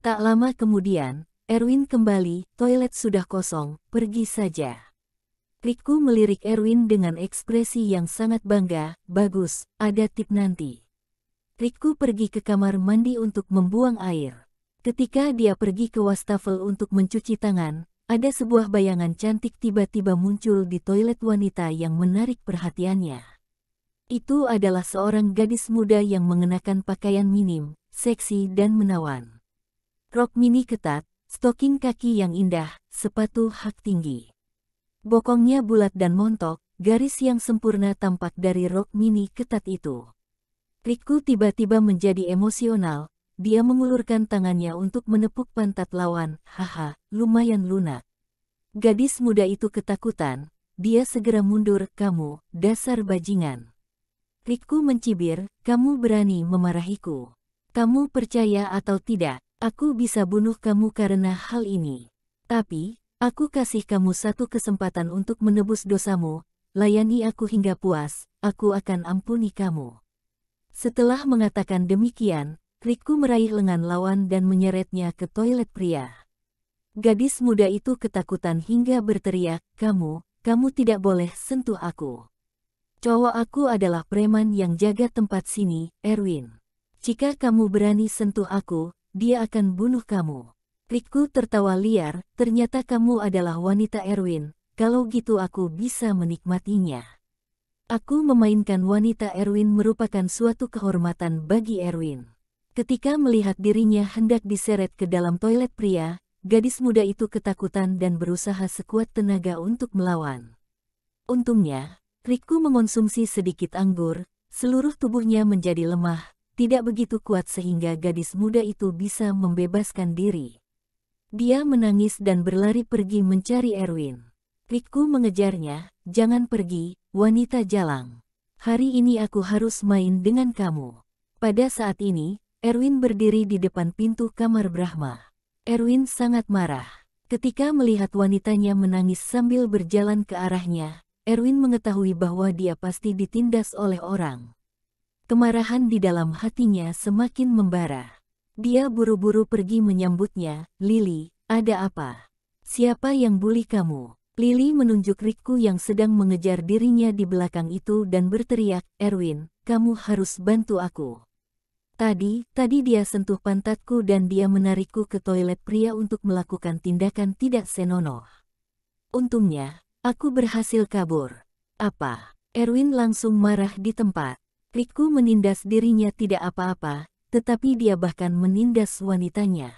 Tak lama kemudian, Erwin kembali, toilet sudah kosong, pergi saja. Riku melirik Erwin dengan ekspresi yang sangat bangga, bagus, ada tip nanti. Riku pergi ke kamar mandi untuk membuang air. Ketika dia pergi ke wastafel untuk mencuci tangan, ada sebuah bayangan cantik tiba-tiba muncul di toilet wanita yang menarik perhatiannya. Itu adalah seorang gadis muda yang mengenakan pakaian minim, seksi dan menawan. Rok mini ketat, stoking kaki yang indah, sepatu hak tinggi. Bokongnya bulat dan montok, garis yang sempurna tampak dari rok mini ketat itu. Riku tiba-tiba menjadi emosional, dia mengulurkan tangannya untuk menepuk pantat lawan, haha, lumayan lunak. Gadis muda itu ketakutan, dia segera mundur, kamu, dasar bajingan. Riku mencibir, kamu berani memarahiku. Kamu percaya atau tidak, aku bisa bunuh kamu karena hal ini. Tapi, aku kasih kamu satu kesempatan untuk menebus dosamu, layani aku hingga puas, aku akan ampuni kamu. Setelah mengatakan demikian, Riku meraih lengan lawan dan menyeretnya ke toilet pria. Gadis muda itu ketakutan hingga berteriak, kamu tidak boleh sentuh aku. Cowok aku adalah preman yang jaga tempat sini, Erwin. Jika kamu berani sentuh aku, dia akan bunuh kamu. Riku tertawa liar, ternyata kamu adalah wanita Erwin, kalau gitu aku bisa menikmatinya. Aku memainkan wanita Erwin merupakan suatu kehormatan bagi Erwin. Ketika melihat dirinya hendak diseret ke dalam toilet pria, gadis muda itu ketakutan dan berusaha sekuat tenaga untuk melawan. Untungnya, Riku mengonsumsi sedikit anggur, seluruh tubuhnya menjadi lemah, tidak begitu kuat sehingga gadis muda itu bisa membebaskan diri. Dia menangis dan berlari pergi mencari Erwin. Riku mengejarnya, jangan pergi, wanita jalang. Hari ini aku harus main dengan kamu. Pada saat ini, Erwin berdiri di depan pintu kamar Brahma. Erwin sangat marah. Ketika melihat wanitanya menangis sambil berjalan ke arahnya, Erwin mengetahui bahwa dia pasti ditindas oleh orang. Kemarahan di dalam hatinya semakin membara. Dia buru-buru pergi menyambutnya, Lily, ada apa? Siapa yang bully kamu? Lily menunjuk Riku yang sedang mengejar dirinya di belakang itu dan berteriak, Erwin, kamu harus bantu aku. Tadi dia sentuh pantatku dan dia menarikku ke toilet pria untuk melakukan tindakan tidak senonoh. Untungnya, aku berhasil kabur. Apa? Erwin langsung marah di tempat. Riku menindas dirinya tidak apa-apa, tetapi dia bahkan menindas wanitanya.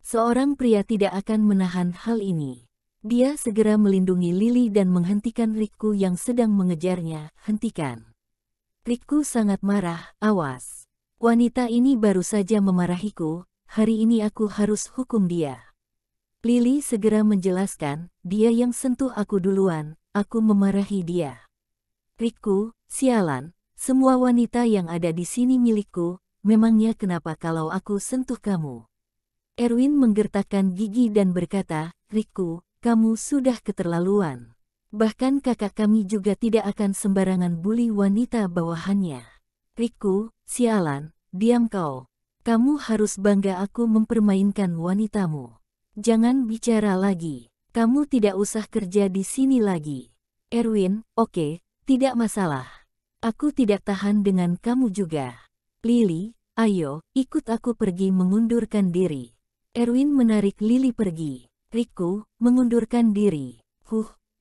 Seorang pria tidak akan menahan hal ini. Dia segera melindungi Lily dan menghentikan Riku yang sedang mengejarnya, hentikan. Riku sangat marah, awas. Wanita ini baru saja memarahiku, hari ini aku harus hukum dia. Lily segera menjelaskan, dia yang sentuh aku duluan, aku memarahi dia. Riku, sialan, semua wanita yang ada di sini milikku, memangnya kenapa kalau aku sentuh kamu? Erwin menggertakkan gigi dan berkata, Riku, kamu sudah keterlaluan. Bahkan kakak kami juga tidak akan sembarangan bully wanita bawahannya. Riku, sialan, diam kau. Kamu harus bangga aku mempermainkan wanitamu. Jangan bicara lagi. Kamu tidak usah kerja di sini lagi. Erwin, oke, tidak masalah. Aku tidak tahan dengan kamu juga. Lily, ayo, ikut aku pergi mengundurkan diri. Erwin menarik Lily pergi. Riku, mengundurkan diri.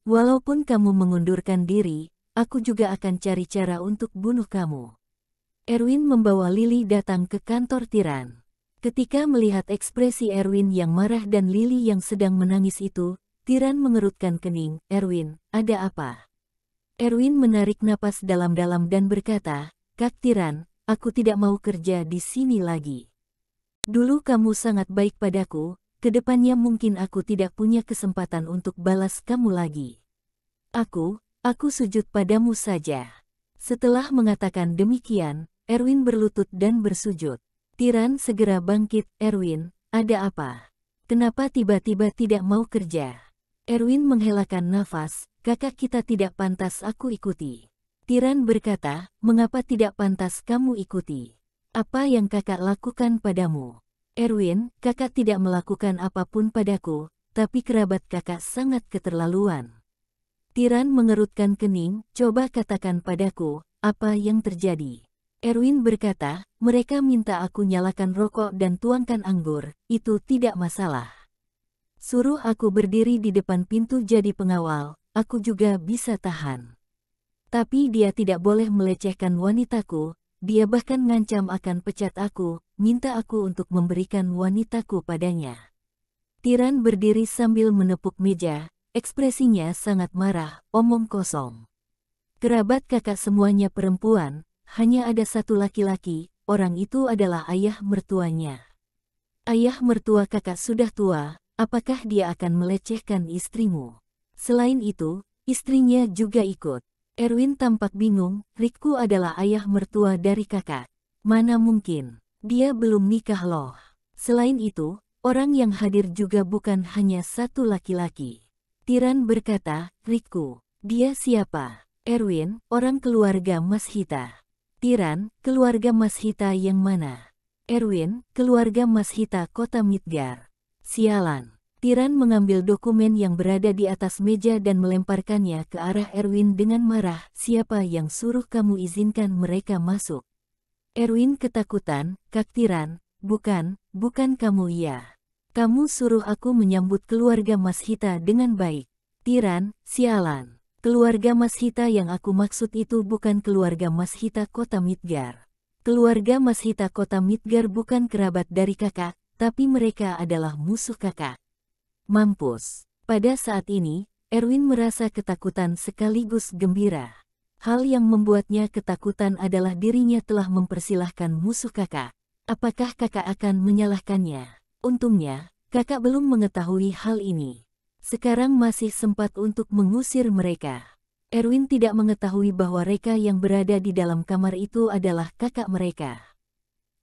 Walaupun kamu mengundurkan diri, aku juga akan cari cara untuk bunuh kamu. Erwin membawa Lily datang ke kantor tiran. Ketika melihat ekspresi Erwin yang marah dan Lily yang sedang menangis itu, tiran mengerutkan kening. Erwin, ada apa? Erwin menarik napas dalam-dalam dan berkata, Kak Tiran, aku tidak mau kerja di sini lagi. Dulu kamu sangat baik padaku, kedepannya mungkin aku tidak punya kesempatan untuk balas kamu lagi. Aku sujud padamu saja. Setelah mengatakan demikian, Erwin berlutut dan bersujud. Tiran segera bangkit, Erwin, ada apa? Kenapa tiba-tiba tidak mau kerja? Erwin menghelakan nafas, kakak kita tidak pantas aku ikuti. Tiran berkata, mengapa tidak pantas kamu ikuti? Apa yang kakak lakukan padamu? Erwin, kakak tidak melakukan apapun padaku, tapi kerabat kakak sangat keterlaluan. Tiran mengerutkan kening, coba katakan padaku, apa yang terjadi? Erwin berkata, mereka minta aku nyalakan rokok dan tuangkan anggur, itu tidak masalah. Suruh aku berdiri di depan pintu jadi pengawal, aku juga bisa tahan. Tapi dia tidak boleh melecehkan wanitaku, dia bahkan ngancam akan pecat aku, minta aku untuk memberikan wanitaku padanya. Tiran berdiri sambil menepuk meja, ekspresinya sangat marah, omong kosong. Kerabat kakak semuanya perempuan, hanya ada satu laki-laki, orang itu adalah ayah mertuanya. Ayah mertua kakak sudah tua, apakah dia akan melecehkan istrimu? Selain itu, istrinya juga ikut. Erwin tampak bingung, Riku adalah ayah mertua dari kakak. Mana mungkin, dia belum nikah loh. Selain itu, orang yang hadir juga bukan hanya satu laki-laki. Tiran berkata, Riku, dia siapa? Erwin, orang keluarga Mas Hita. Tiran, keluarga Mas Hita yang mana? Erwin, keluarga Mas Hita kota Midgar. Sialan. Tiran mengambil dokumen yang berada di atas meja dan melemparkannya ke arah Erwin dengan marah. Siapa yang suruh kamu izinkan mereka masuk? Erwin ketakutan, Kak Tiran, bukan kamu ya. Kamu suruh aku menyambut keluarga Mas Hita dengan baik. Tiran, sialan. Keluarga Mas Hita yang aku maksud itu bukan keluarga Mas Hita kota Midgar. Keluarga Mas Hita kota Midgar bukan kerabat dari kakak, tapi mereka adalah musuh kakak. Mampus. Pada saat ini, Erwin merasa ketakutan sekaligus gembira. Hal yang membuatnya ketakutan adalah dirinya telah mempersilahkan musuh kakak. Apakah kakak akan menyalahkannya? Untungnya, kakak belum mengetahui hal ini. Sekarang masih sempat untuk mengusir mereka. Erwin tidak mengetahui bahwa mereka yang berada di dalam kamar itu adalah kakak mereka.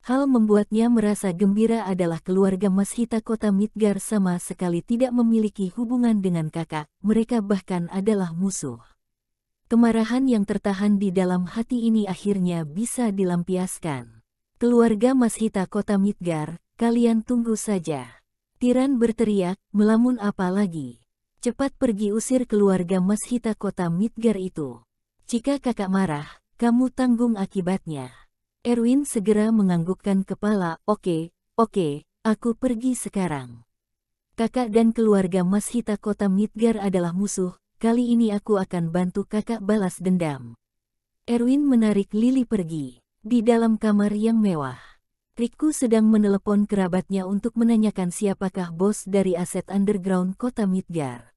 Hal membuatnya merasa gembira adalah keluarga Mas Hita kota Midgar sama sekali tidak memiliki hubungan dengan kakak, mereka bahkan adalah musuh. Kemarahan yang tertahan di dalam hati ini akhirnya bisa dilampiaskan. Keluarga Mas Hita kota Midgar, kalian tunggu saja. Tiran berteriak, melamun apa lagi? Cepat pergi usir keluarga Mas Hita kota Midgar itu. Jika kakak marah, kamu tanggung akibatnya. Erwin segera menganggukkan kepala, oke, aku pergi sekarang. Kakak dan keluarga Mas Hita kota Midgar adalah musuh, kali ini aku akan bantu kakak balas dendam. Erwin menarik Lily pergi. Di dalam kamar yang mewah. Riku sedang menelepon kerabatnya untuk menanyakan siapakah bos dari aset underground kota Midgar.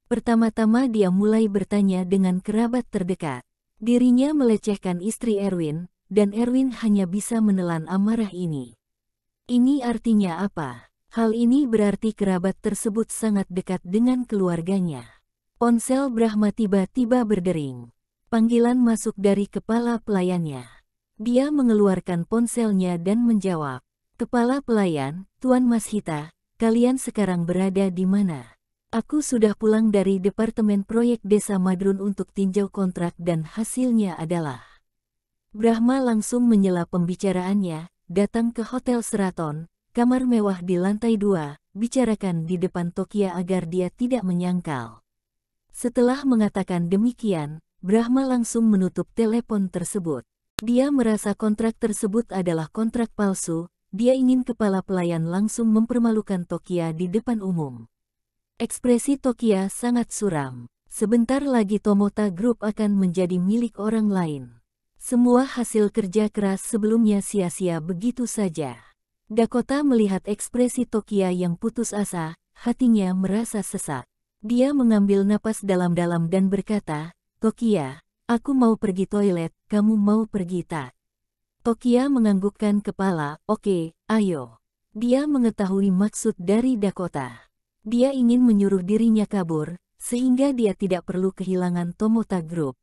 Pertama-tama dia mulai bertanya dengan kerabat terdekat. Dirinya melecehkan istri Erwin, dan Erwin hanya bisa menelan amarah ini. Ini artinya apa? Hal ini berarti kerabat tersebut sangat dekat dengan keluarganya. Ponsel Brahma tiba-tiba berdering. Panggilan masuk dari kepala pelayannya. Dia mengeluarkan ponselnya dan menjawab. Kepala pelayan, Tuan Mas Hita, kalian sekarang berada di mana? Aku sudah pulang dari Departemen Proyek Desa Madrun untuk tinjau kontrak dan hasilnya adalah. Brahma langsung menyela pembicaraannya, datang ke Hotel Seraton, kamar mewah di lantai 2, bicarakan di depan Tokia agar dia tidak menyangkal. Setelah mengatakan demikian, Brahma langsung menutup telepon tersebut. Dia merasa kontrak tersebut adalah kontrak palsu, dia ingin kepala pelayan langsung mempermalukan Tokia di depan umum. Ekspresi Tokia sangat suram. Sebentar lagi Tomota Group akan menjadi milik orang lain. Semua hasil kerja keras sebelumnya sia-sia begitu saja. Dakota melihat ekspresi Tokia yang putus asa, hatinya merasa sesak. Dia mengambil napas dalam-dalam dan berkata, Tokia, aku mau pergi toilet, kamu mau pergi tak? Tokia menganggukkan kepala, oke, ayo. Dia mengetahui maksud dari Dakota. Dia ingin menyuruh dirinya kabur, sehingga dia tidak perlu kehilangan Tomota Group.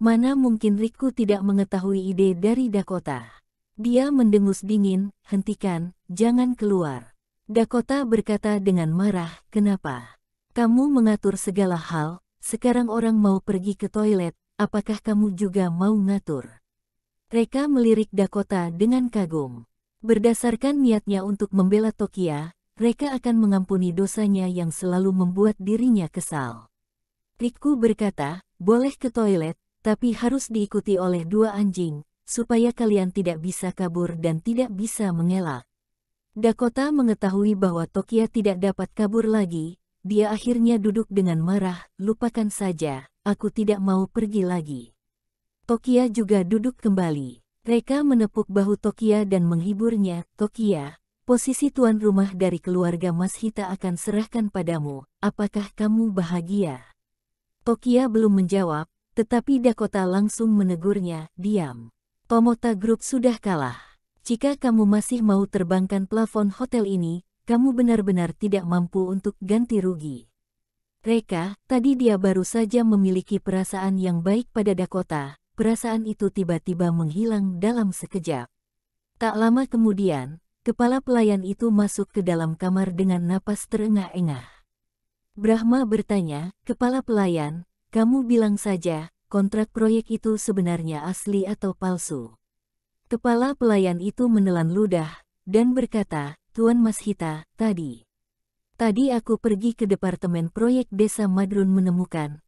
Mana mungkin Riku tidak mengetahui ide dari Dakota. Dia mendengus dingin, hentikan, jangan keluar. Dakota berkata dengan marah, kenapa? Kamu mengatur segala hal, sekarang orang mau pergi ke toilet, apakah kamu juga mau ngatur? Reka melirik Dakota dengan kagum. Berdasarkan niatnya untuk membela Tokia, Reka akan mengampuni dosanya yang selalu membuat dirinya kesal. Riku berkata, boleh ke toilet, tapi harus diikuti oleh 2 anjing, supaya kalian tidak bisa kabur dan tidak bisa mengelak. Dakota mengetahui bahwa Tokia tidak dapat kabur lagi, dia akhirnya duduk dengan marah, lupakan saja, aku tidak mau pergi lagi. Tokia juga duduk kembali. Reka menepuk bahu Tokia dan menghiburnya, Tokia, posisi tuan rumah dari keluarga Mashita akan serahkan padamu, apakah kamu bahagia? Tokia belum menjawab, tetapi Dakota langsung menegurnya, diam. Tomota Group sudah kalah. Jika kamu masih mau terbangkan plafon hotel ini, kamu benar-benar tidak mampu untuk ganti rugi. Reka, tadi dia baru saja memiliki perasaan yang baik pada Dakota, perasaan itu tiba-tiba menghilang dalam sekejap. Tak lama kemudian, kepala pelayan itu masuk ke dalam kamar dengan napas terengah-engah. Brahma bertanya, kepala pelayan, kamu bilang saja, kontrak proyek itu sebenarnya asli atau palsu? Kepala pelayan itu menelan ludah, dan berkata, Tuan Mashita, tadi aku pergi ke departemen proyek desa Madrun menemukan.